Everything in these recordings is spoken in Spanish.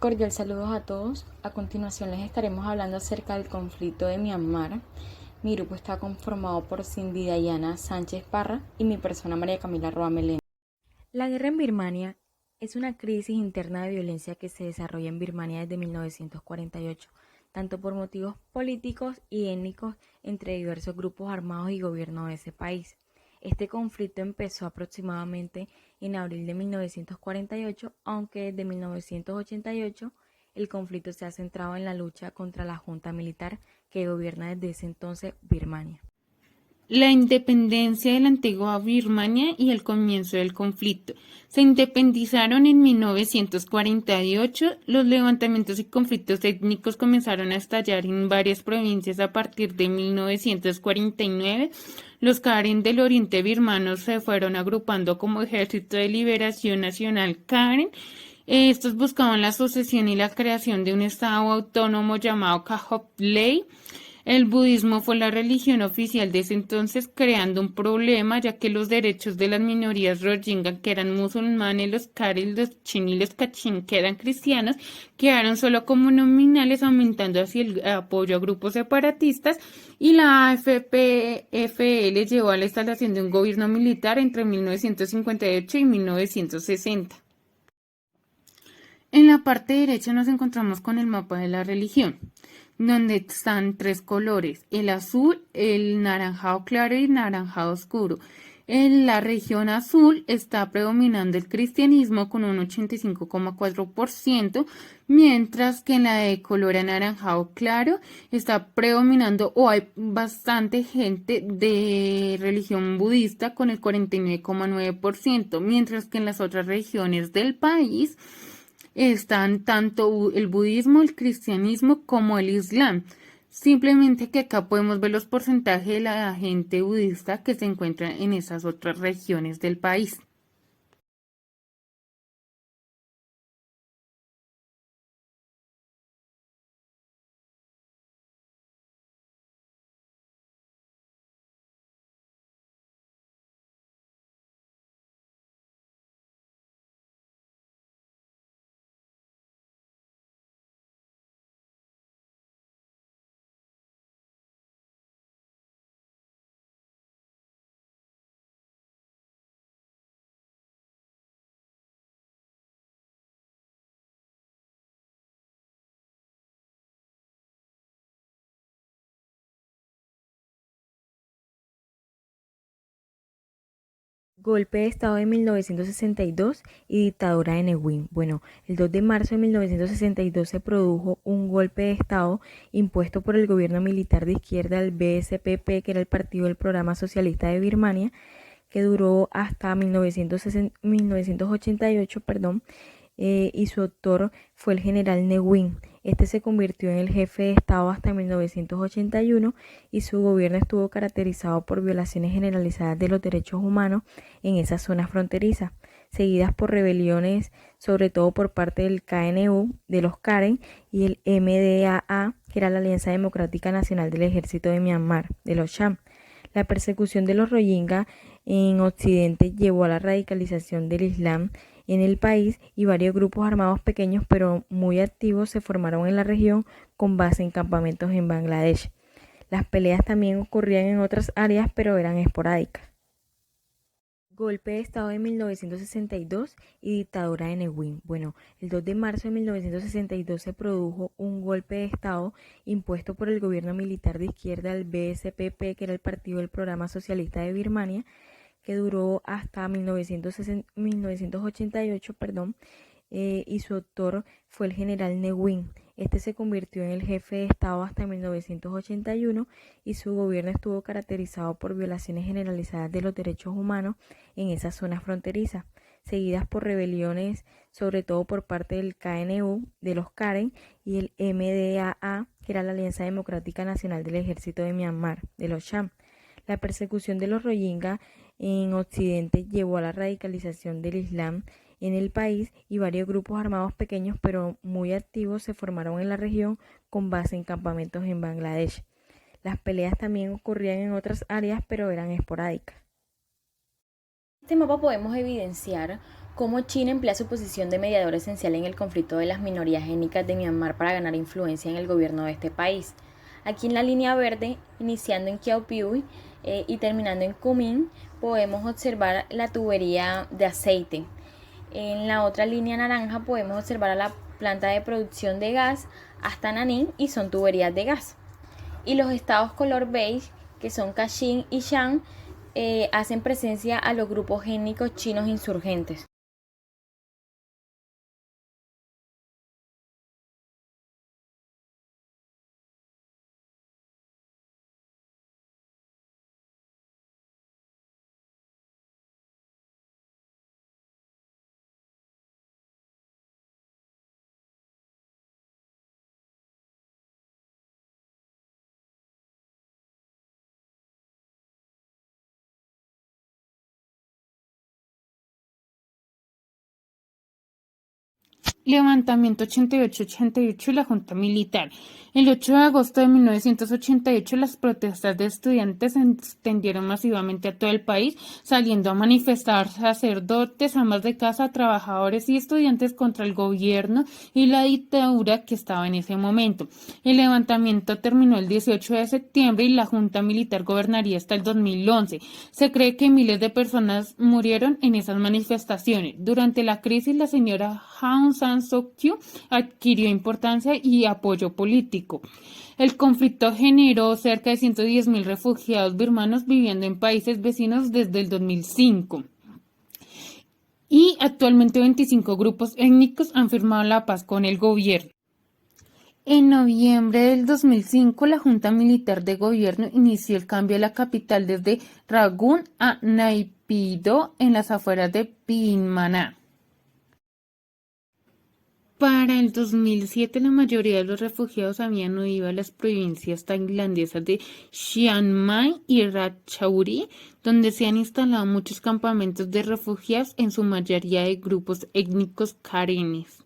Cordial saludos a todos. A continuación les estaremos hablando acerca del conflicto de Myanmar. Mi grupo está conformado por Cindy Dayana Sánchez Parra y mi persona María Camila Roa Melén. La guerra en Birmania es una crisis interna de violencia que se desarrolla en Birmania desde 1948, tanto por motivos políticos y étnicos entre diversos grupos armados y gobierno de ese país. Este conflicto empezó aproximadamente en abril de 1948, aunque desde 1988 el conflicto se ha centrado en la lucha contra la junta militar que gobierna desde ese entonces Birmania. La independencia de la antigua Birmania y el comienzo del conflicto. Se independizaron en 1948, los levantamientos y conflictos étnicos comenzaron a estallar en varias provincias a partir de 1949. Los Karen del oriente birmano se fueron agrupando como Ejército de Liberación Nacional Karen. Estos buscaban la sucesión y la creación de un estado autónomo llamado Kahoot-Ley. El budismo fue la religión oficial de ese entonces, creando un problema, ya que los derechos de las minorías Rohingya, que eran musulmanes, los Karen, los Chin y los Kachin, que eran cristianos, quedaron solo como nominales, aumentando así el apoyo a grupos separatistas, y la AFP-FL llevó a la instalación de un gobierno militar entre 1958 y 1960. En la parte derecha nos encontramos con el mapa de la religión, donde están tres colores: el azul, el naranjado claro y el naranjado oscuro. En la región azul está predominando el cristianismo con un 85,4%, mientras que en la de color anaranjado claro está predominando o hay bastante gente de religión budista con el 49,9%, mientras que en las otras regiones del país están tanto el budismo, el cristianismo como el islam. Simplemente que acá podemos ver los porcentajes de la gente budista que se encuentra en esas otras regiones del país. Golpe de Estado de 1962 y dictadura de Ne Win. Bueno, el 2 de marzo de 1962 se produjo un golpe de Estado impuesto por el gobierno militar de izquierda del BSPP, que era el Partido del Programa Socialista de Birmania, que duró hasta 1988, y su autor fue el general Ne Win. Este se convirtió en el jefe de Estado hasta 1981 y su gobierno estuvo caracterizado por violaciones generalizadas de los derechos humanos en esa zona fronteriza, seguidas por rebeliones, sobre todo por parte del KNU, de los Karen, y el MDAA, que era la Alianza Democrática Nacional del Ejército de Myanmar, de los Cham. La persecución de los Rohingya en Occidente llevó a la radicalización del Islam en el país, y varios grupos armados pequeños pero muy activos se formaron en la región con base en campamentos en Bangladesh. Las peleas también ocurrían en otras áreas pero eran esporádicas. Golpe de Estado de 1962 y dictadura de Ne Win. Bueno, el 2 de marzo de 1962 se produjo un golpe de Estado impuesto por el gobierno militar de izquierda del BSPP, que era el Partido del Programa Socialista de Birmania, que duró hasta 1988, y su autor fue el general Ne Win. Este se convirtió en el jefe de Estado hasta 1981 y su gobierno estuvo caracterizado por violaciones generalizadas de los derechos humanos en esa zona fronteriza, seguidas por rebeliones, sobre todo por parte del KNU, de los Karen, y el MDAA, que era la Alianza Democrática Nacional del Ejército de Myanmar, de los Cham. La persecución de los Rohingya en Occidente llevó a la radicalización del Islam en el país, y varios grupos armados pequeños pero muy activos se formaron en la región con base en campamentos en Bangladesh. Las peleas también ocurrían en otras áreas pero eran esporádicas. En este mapa podemos evidenciar Cómo China emplea su posición de mediador esencial en el conflicto de las minorías étnicas de Myanmar para ganar influencia en el gobierno de este país. Aquí en la línea verde, iniciando en Kiao Piui y terminando en Kunming, podemos observar la tubería de aceite. En la otra línea naranja podemos observar a la planta de producción de gas hasta Nanning y son tuberías de gas. Y los estados color beige, que son Kachin y Shan, hacen presencia a los grupos étnicos chinos insurgentes. Levantamiento 88-88 y la Junta Militar. El 8 de agosto de 1988 las protestas de estudiantes se extendieron masivamente a todo el país, saliendo a manifestar sacerdotes, amas de casa, trabajadores y estudiantes contra el gobierno y la dictadura que estaba en ese momento. El levantamiento terminó el 18 de septiembre y la Junta Militar gobernaría hasta el 2011. Se cree que miles de personas murieron en esas manifestaciones. Durante la crisis, la señora Aung San Suu Kyi adquirió importancia y apoyo político. El conflicto generó cerca de 110.000 refugiados birmanos viviendo en países vecinos desde el 2005. Y actualmente 25 grupos étnicos han firmado la paz con el gobierno. En noviembre del 2005, la Junta Militar de Gobierno inició el cambio de la capital desde Rangún a Naypyidaw en las afueras de Birmania. Para el 2007, la mayoría de los refugiados habían huido a las provincias tailandesas de Chiang Mai y Ratchauri, donde se han instalado muchos campamentos de refugiados, en su mayoría de grupos étnicos karenes.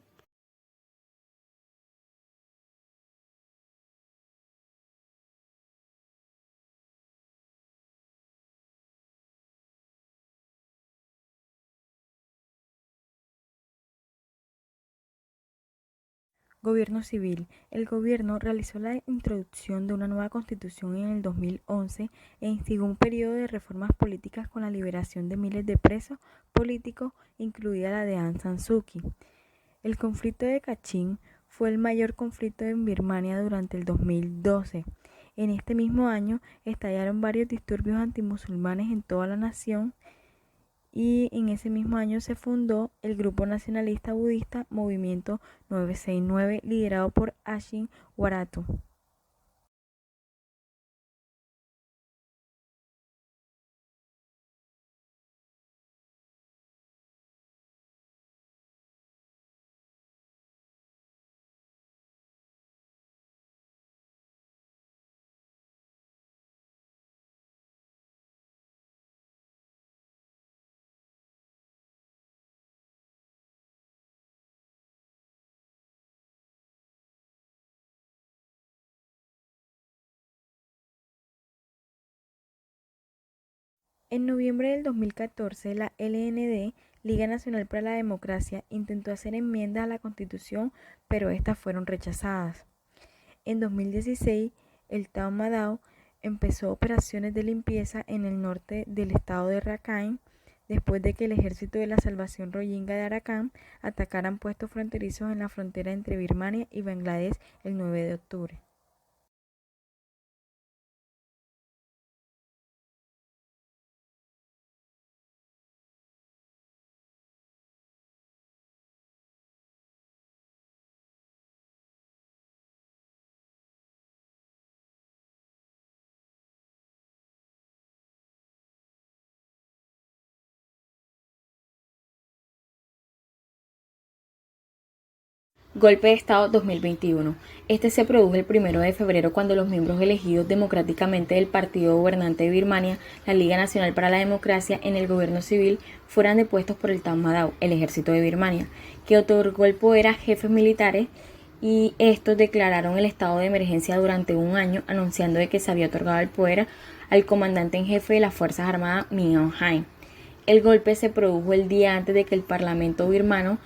Gobierno civil. El gobierno realizó la introducción de una nueva constitución en el 2011 e instigó un periodo de reformas políticas con la liberación de miles de presos políticos, incluida la de Aung San Suu Kyi. El conflicto de Kachin fue el mayor conflicto en Birmania durante el 2012. En este mismo año estallaron varios disturbios antimusulmanes en toda la nación y en ese mismo año se fundó el grupo nacionalista budista Movimiento 969 liderado por Ashin Waratu. En noviembre del 2014, la LND, Liga Nacional para la Democracia, intentó hacer enmiendas a la Constitución, pero estas fueron rechazadas. En 2016, el Tatmadaw empezó operaciones de limpieza en el norte del estado de Rakhine, después de que el Ejército de la Salvación Rohingya de Arakan atacaran puestos fronterizos en la frontera entre Birmania y Bangladesh el 9 de octubre. Golpe de Estado 2021. Este se produjo el 1 de febrero cuando los miembros elegidos democráticamente del partido gobernante de Birmania, la Liga Nacional para la Democracia, en el gobierno civil fueran depuestos por el Tatmadaw, el ejército de Birmania, que otorgó el poder a jefes militares y estos declararon el estado de emergencia durante un año, anunciando de que se había otorgado el poder al comandante en jefe de las Fuerzas Armadas, Min Aung Hlaing. El golpe se produjo el día antes de que el Parlamento birmano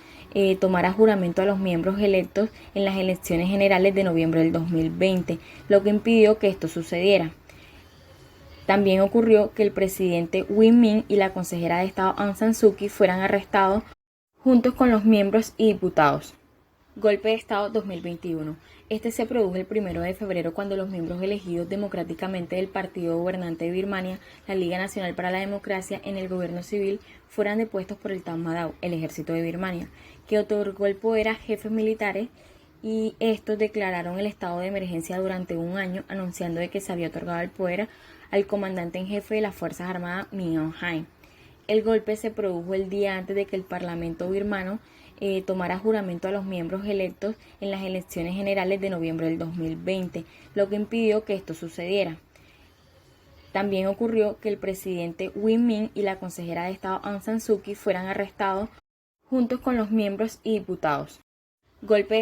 tomara juramento a los miembros electos en las elecciones generales de noviembre del 2020, lo que impidió que esto sucediera. También ocurrió que el presidente Win Myint y la consejera de Estado Aung San Suu Kyi fueran arrestados juntos con los miembros y diputados. Golpe de Estado 2021. Este se produjo el 1 de febrero cuando los miembros elegidos democráticamente del partido gobernante de Birmania, la Liga Nacional para la Democracia, en el gobierno civil fueran depuestos por el Tatmadaw, el ejército de Birmania, que otorgó el poder a jefes militares, y estos declararon el estado de emergencia durante un año, anunciando de que se había otorgado el poder al comandante en jefe de las Fuerzas Armadas, Min Aung Hlaing. El golpe se produjo el día antes de que el Parlamento birmano tomara juramento a los miembros electos en las elecciones generales de noviembre del 2020, lo que impidió que esto sucediera. También ocurrió que el presidente Win Myint y la consejera de Estado Aung San Suu Kyi fueran arrestados juntos con los miembros y diputados. Golpe de